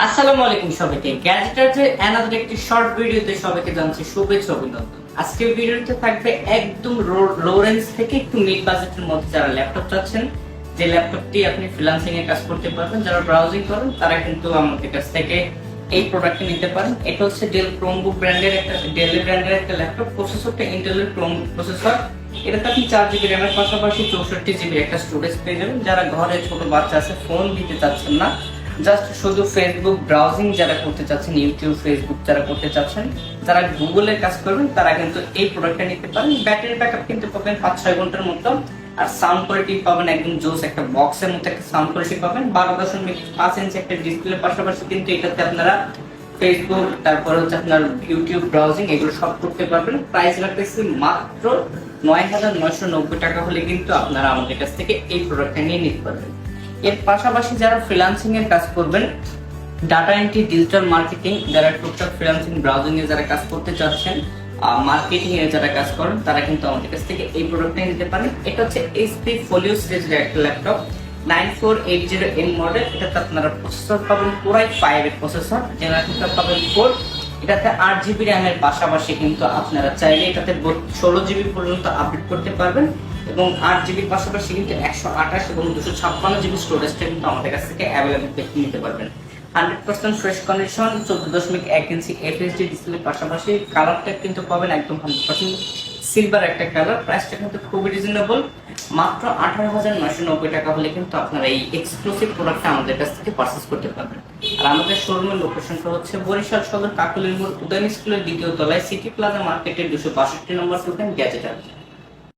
আসসালামু আলাইকুম সবাইকে। গ্যাজেটার্সের অ্যানাদার একটি শর্ট ভিডিওতে সবাইকে জানাচ্ছি শুভেচ্ছা অভিনন্দন। আজকের ভিডিওতে থাকবে একদম লো রেঞ্জ থেকে একটু মিড বাজেটের মধ্যে যারা ল্যাপটপ চাচ্ছেন, যে ল্যাপটপটি আপনি ফ্রিল্যান্সিং এ কাজ করতে পারবেন, যারা ব্রাউজিং করেন তারা কিন্তু আমাদের কাছ থেকে এই প্রোডাক্টটি নিতে পারেন। এটা হচ্ছে ডেল ক্রোমবুক ব্র্যান্ডের একটা ল্যাপটপ। প্রসেসরটা ইন্টেলের ক্রোমবুক প্রসেসর। এটাতে আপনি 4 GB র্যামের পাশাপাশি 64 GB একটা স্টোরেজ পেয়ে যাবেন। যারা ঘরে ছোট বাচ্চা আছে, ফোন দিতে চাচ্ছেন না, জাস্ট শুধু ফেসবুক ব্রাউজিং যারা করতে চাচ্ছেন, ইউটিউব ফেসবুক যারা করতে চাচ্ছেন, যারা গুগলের কাজ করবেন, তারা কিন্তু এই প্রোডাক্টটা নিতে পারেন। ব্যাটারি ব্যাকআপ কিন্তু পাবেন 5-6 ঘন্টার মতো। আর সাউন্ড কোয়ালিটি পাবেন একদম জোস, একটা বক্সের মতো একটা সাউন্ড কোয়ালিটি পাবেন। 12.5 ইঞ্চি একটা ডিসপ্লের পাশাপাশি কিন্তু এটাতে আপনারা ফেসবুক, তারপরে হচ্ছে আপনার ইউটিউব ব্রাউজিং, এগুলো সব করতে পারবেন। প্রাইস রাখতেছি মাত্র 9,990 টাকা হলে কিন্তু আপনারা আমাদের কাছ থেকে এই প্রোডাক্টটা নিয়ে নিতে পারবেন। এর পাশাপাশি যারা ফ্রিল্যান্সিং এর কাজ করবেন, ডাটা এন্ট্রি, ডিজিটাল মার্কেটিং, যারা টুকটাক ফ্রিল্যান্সিং ব্রাউজিং এ যারা কাজ করতে চাচ্ছেন, মার্কেটিং এ যারা কাজ করেন, তারা কিন্তু আমাদের কাছ থেকে এই প্রোডাক্টটা নিতে পারেন। এটা হচ্ছে এইচপি ফোলিও সিরিজের একটা ল্যাপটপ, 9480M মডেল। এটাতে আপনারা প্রসেসর পাবেন পুরাই 5 এর প্রসেসর, জেনারেটর পাবেন 4। এটাতে 8 GB র্যামের পাশাপাশি কিন্তু আপনারা চাইলে এটাতে 16 GB পর্যন্ত আপডেট করতে পারবেন, এবং 8 GB পাশাপাশি কিন্তু 128 এবং 256 GB স্টোরেজটা কিন্তু আমাদের কাছ থেকে অ্যাভেলেবল নিতে পারবেন। 100% ফ্রেশ কন্ডিশন, 14.1 ইঞ্চি FHD ডিসপ্লে পাশাপাশি কালারটা কিন্তু পাবেন একদম 100% সিলভার একটা কালার। প্রাইসটা কিন্তু খুবই রিজনেবল, মাত্র 18,990 টাকা হলে কিন্তু আপনারা এই এক্সক্লুসিভ প্রোডাক্টটা আমাদের কাছ থেকে পারচেজ করতে পারবেন। আর আমাদের শোরুমের লোকেশনটা হচ্ছে বরিশাল সদর কাকলির মোড়, উদয়ন স্কুলের দ্বিতীয় তলায়, সিটি প্লাজা মার্কেটের 262 নম্বর দোকান, গ্যাজেটার।